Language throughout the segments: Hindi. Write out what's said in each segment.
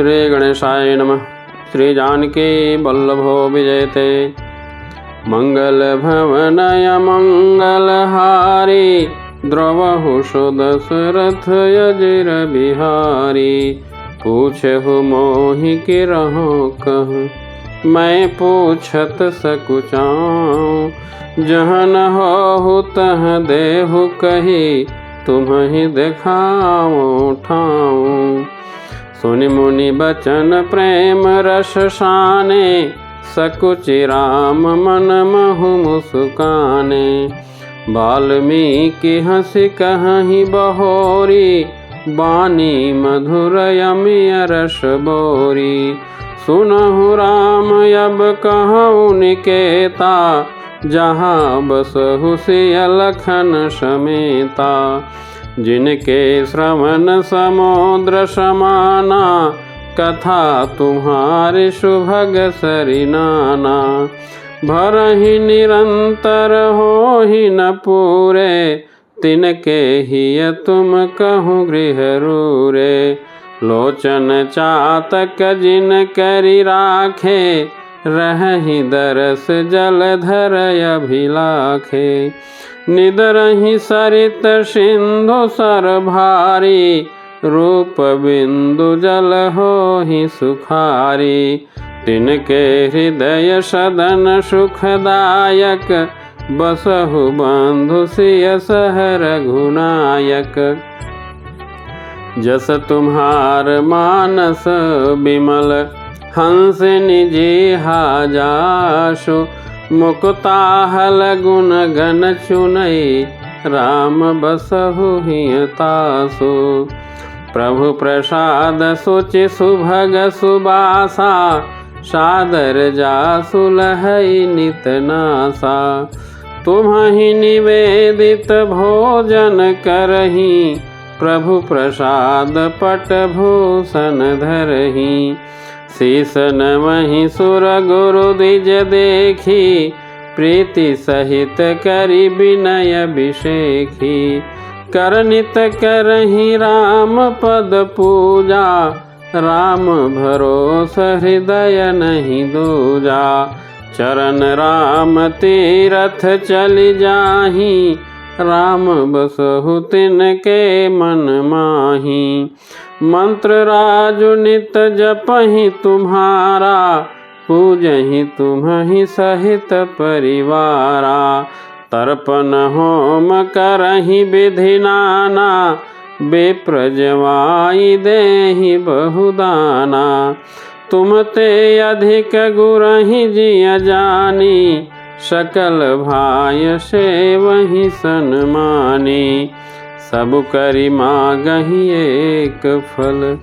श्री गणेशाय नमः। श्री जानकी वल्लभो विजयते। मंगल भवनय मंगलहारी, द्रवहु सुदशरथ अजिर बिहारी। पूछहु मोहि किरहु कहूँ, मैं पूछत सकुचाऊँ। जहाँ न होहु तह देहु कही, तुम्हि देखाऊँ ठाऊँ। सुनि मुनि बचन प्रेम रस साने, सकुचि राम मन महु मुस्काने। वाल्मीकि हंसि कहि बहोरी, बानी मधुर यमिय रस बोरी। सुनहु राम अब कहूँ निकेता, जहाँ बसहु सिय लखन समेता। जिनके श्रवण समुद्र समाना, कथा तुम्हारी सुभग सरि नाना। भरहि निरंतर होहि न पूरे, तिनके हिय तुम कहूँ गृह रूरे। लोचन चातक जिन करि राखे, रहहि दरस जलधर अभिलाखे। निदरहि सरित सिंधु सर भारी, रूप बिंदु जल होहि सुखारी। तिनके हृदय सदन सुखदायक, बसहु बंधु सिय सहर घुनायक। जस तुम्हार मानस बिमल, हंस निजिहा जासु। मुकुताहल गुण गण चुनई, राम बसहु हिय तासु। प्रभु प्रसाद सुचि सुभग सुबासा, सादर जासु लहई नित नासा। तुम्हि निवेदित भोजन करही, प्रभु प्रसाद पट भूषण धरही। शीस नमहि सुर गुरु द्विज देखी, प्रीति सहित करि विनय अभिषेखी। करनित करहि राम पद पूजा, राम भरोस हृदय नहीं दूजा। चरण राम तीरथ चलि जाहि, राम बसहु तिनके मन माही। मंत्र राजु नित जपहि तुम्हारा, पूजहि तुम्हि सहित परिवारा। तर्पण होम करहि विधि नाना, विप्र जवाई देहि बहुदाना। तुम ते अधिक गुरहि जिय जानी, सकल भाय सेवहि सन्मानी। सब करि मागहि एक फल,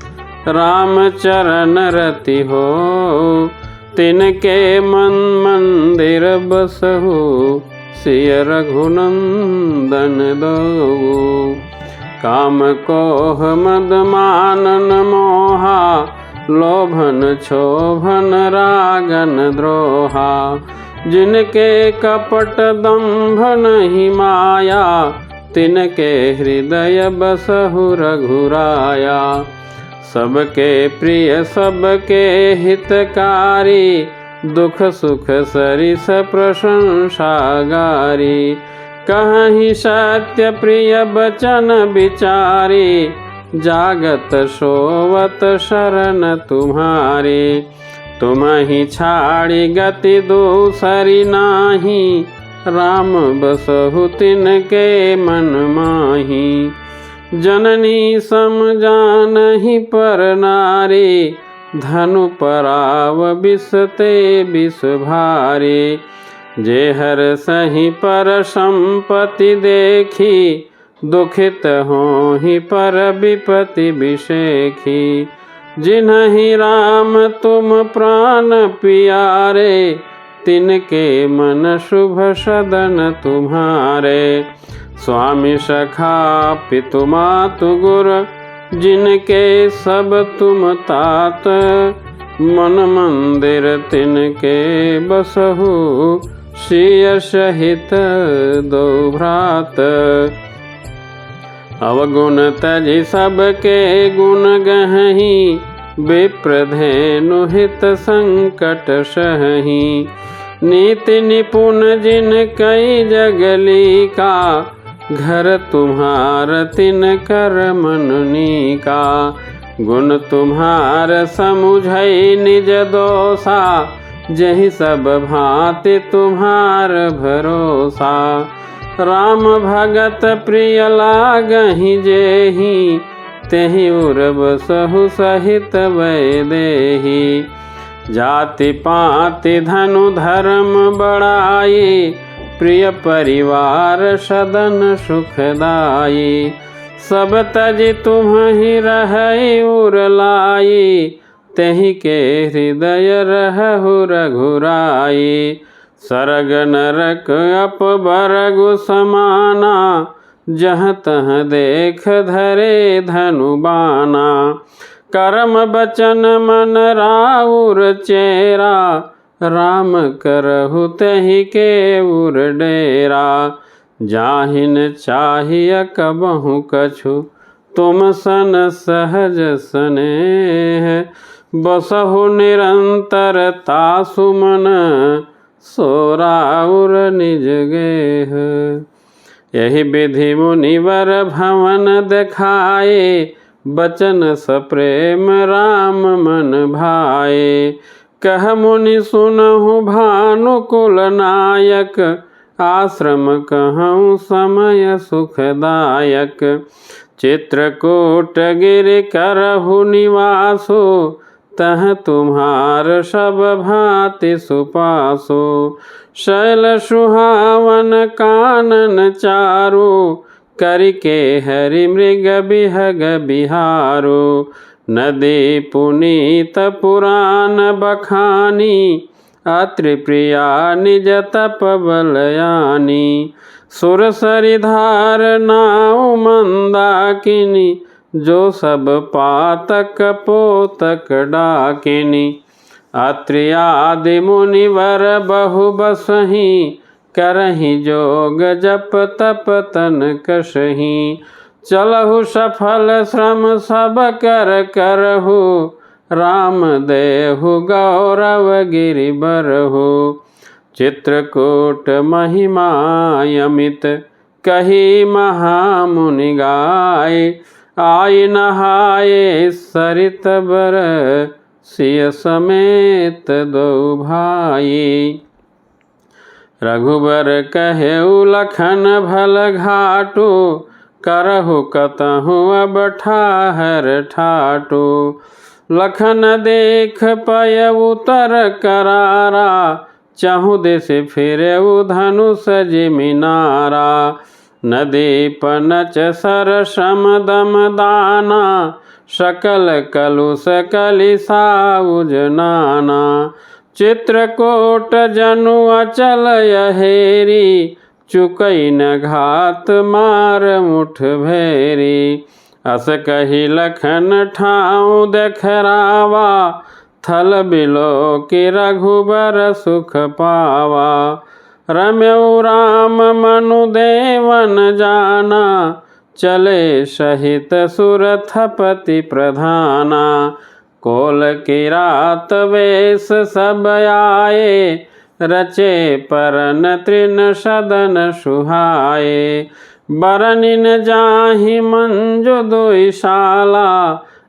राम चरण रति हो। तिनके मन मंदिर बसहु, सिय रघुनंदन दो। काम कोह मद मानन मोहा, लोभन क्षोभन रागन द्रोहा। जिनके कपट दंभ नहीं माया, तिनके हृदय बसहु रघुराया। सबके प्रिय सबके हितकारी, दुख सुख सरिस प्रशंसा गारी। कहि सत्य प्रिय बचन विचारी, जागत सोवत शरण तुम्हारी। तुम्हि छाड़ी गति दूसरी नाही, राम बसहु तिनके मन माही। जननी सम जानहि पर नारी, धनु पराव विष ते विष भारी। जे हर सही पर संपत्ति देखी, दुखित होहि पर विपत्ति विषेखी। जिन्हि राम तुम प्राण पियारे, तिनके मन शुभ सदन तुम्हारे। स्वामी सखा पितु मातु गुर, जिनके सब तुम तात। मन मंदिर तिनके बसहु, सिय सहित दो भ्रात। अवगुण तजि सबके गुण गहहि, विप्रधेनु हित संकट सहही। नीति निपुण जिन कई जगली का, घर तुम्हार तिन कर मननी का। गुण तुम्हार समुझई निज दोषा, जहि सब भांति तुम्हार भरोसा। राम भगत प्रिय लागहि जेहि, तेहि उर्ब सहु सहित वैदेही। जाति पाति धनु धर्म बड़ाई, प्रिय परिवार सदन सुखदाई। सब तजि तुम्हि रहै उर लाई, तेहि के हृदय रहु रघुराई। सरग नरक अपबरगु समाना, जहाँ तहाँ देख धरे धनु बाना। कर्म बचन मन राउर चेरा, राम करहु तहि के उर डेरा। जाहिन चाहिय कबहु कछु, तुम सन सहज स्नेह। बसहु निरंतर तासु मन, सो राउर निज गेह। यही विधि मुनिवर भवन देखाए, बचन सप्रेम राम मन भाए। कह मुनि सुनहु भानुकुल नायक, आश्रम कहूँ समय सुखदायक। चित्रकूट गिरि करहु निवासो, तह तुम्हार सब भांति सुपासो। शैल सुहावन कानन चारु, करिके हरि मृग बिहग बिहारो। नदी पुनीत पुराण बखानी, अत्रि प्रिया निज तप बलयानी। सुर सरिधार नाउ मंदाकिनी, जो सब पातक पोतक डाकिनी। अत्रि आदि मुनिवर बहु बसहि, करहि जोग जप तप तन कसहि। चलहु सफल श्रम सब कर करहु, राम देहु गौरव गिरि बरहु। चित्रकूट महिमा अमित, कही महामुनि गाय। आई नहाए सरित बर, सिय समेत दो भाई। रघुबर कहेउ लखन भल घाटो, करहु कतहु अब ठाहर ठाटो। लखन देख पय उतर करारा, चहु दिस फिरेउ धनुष जिमिनारा। नदी पनच सर सम दम दाना, सकल कलुष कलिसा उजनाना। चित्रकूट जनु अचल यहेरी, चुकई न घात मार मुठ भेरी। अस कही लखन ठाऊ देखरावा, थल बिलो कि रघुबर सुख पावा। रम्यउ राम मनु देवन जाना, चले सहित सुरथपति प्रधाना। कोल किरात वेश सब आए, रचे परन तृण सदन सुहाए। बरनिन जाहि मंजु दुईशाला,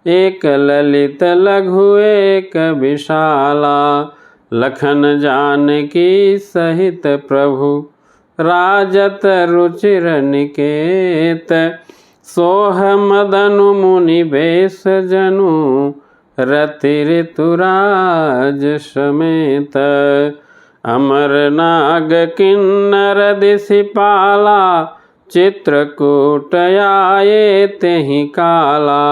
एक ललित लघु एक विशाला। लखन जानकी सहित प्रभु, राजत रुचिर निकेत। सोह मदनु मुनि बेश जनु, रति ऋतुराज समेत। अमर नाग किन्नर दिसिपाला, चित्रकूट आए तेहि काला।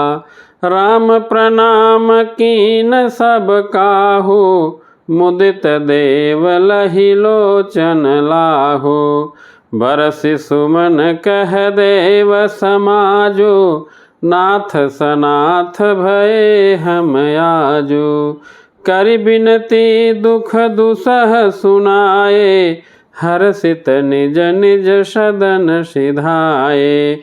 राम प्रणाम कीन सब काहू, मुदित देव लहि लोचन लाहू। बरसि सुमन कह देव समाजो, नाथ सनाथ भये हम आजो। करि बिनती दुख दुसह सुनाए, हर्षित निज निज सदन सिधाए।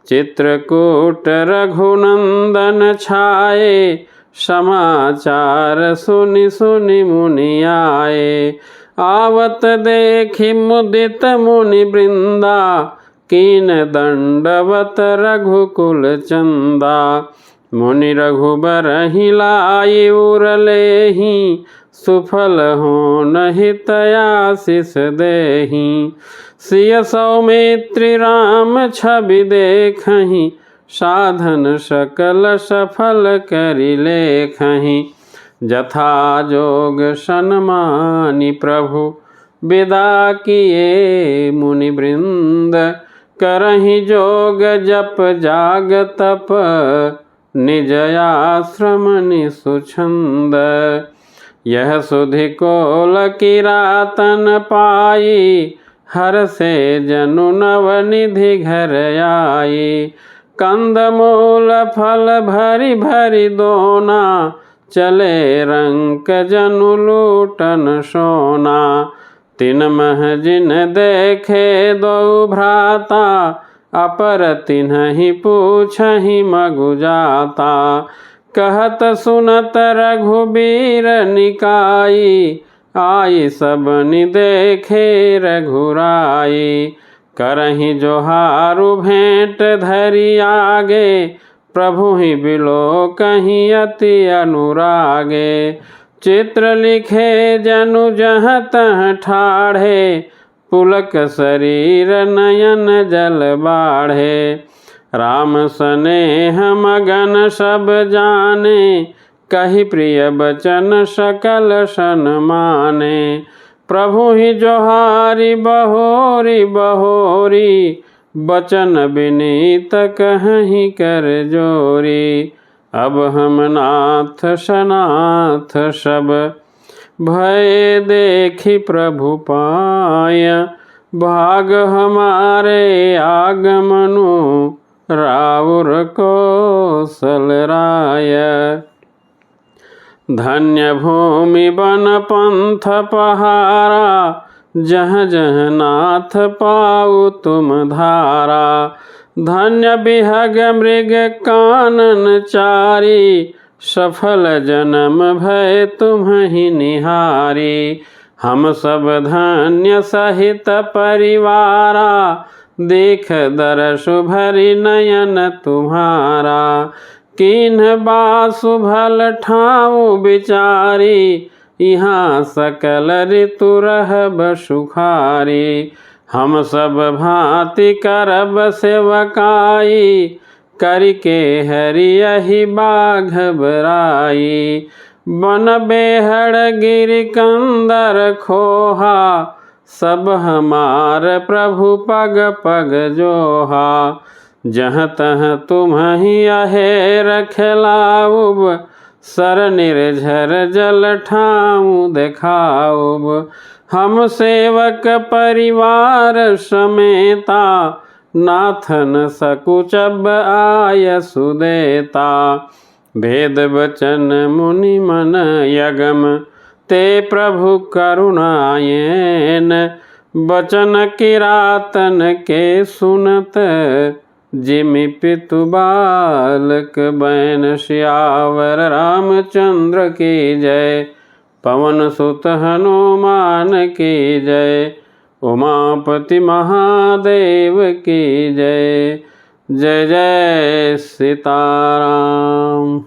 चित्रकूट रघुनंदन छाए, समाचार सुनि सुनि मुनि आए। आवत देखि मुदित मुनि वृंदा, कीन दंडवत रघुकुल चंदा। मुनि रघुबर ही लाई उरलेहि, सुफल होन हितयाशिष देहि। सिय सौमित्रि राम छवि देखहि, साधन सकल सफल करि लेखहि। जथा जोग सन्मानि प्रभु, विदा किए मुनि वृंद। करहि जोग जप जाग तप, निज आश्रम निसुछंद। यह सुधि कोल किरातन पाई, हर से जनु नवनिधि घर आई। कंद मूल फल भरी भरी दोना, चले रंक जनु लूटन सोना। तिन मह जिन देखे दो भ्राता, अपर तिन्हि पूछहि मगु जाता। कहत सुनत रघुबीर निकाई, आई सबनि देखे रघुराई। करहि जोहारु भेंट धरि आगे, प्रभु ही बिलोकहि अति अनुरागे। चित्र लिखे जनु जहाँ तहाँ ठाढ़े, पुलक शरीर नयन जल बाढ़े। राम स्नेह मगन सब जाने, कहि प्रिय बचन सकल सन्माने। प्रभु ही जोहारी बहोरी बहोरी, बचन विनीत कहि कर जोरी। अब हम नाथ सनाथ सब, भय देखि प्रभु पाय। भाग हमारे आगमनु, राउर कौशल राय। धन्य भूमि वन पंथ पहारा, जहाँ जहाँ नाथ पाऊ तुम धारा। धन्य बिहग मृग कानन चारी, सफल जन्म भय तुम्हि निहारी। हम सब धन्य सहित परिवारा, देख दरसु भरि नयन तुम्हारा। किन्ह बासु भल ठाऊ बिचारी, यहाँ सकल ऋतु रहब सुखारी। हम सब भांति करब सेवकाई, करिके हरियहि बाघ बराई। बन बेहड़ गिरि कंदर खोहा, सब हमार प्रभु पग पग जोहा। जहाँ तहाँ तुम्हि अहेर खेलाऊब, सर निर्झर जल ठाऊ देखाऊब। हम सेवक परिवार समेता, नाथन सकुचब आय सुदेता। भेद बचन मुनि मन यगम, ते प्रभु करुणायेन। बचन किरातन के सुनत, जिमि पितु बालक बैन। सियावर रामचंद्र की जय, पवन सुत हनुमान की जय। उमापति महादेव की जय। जय जय सीताराम।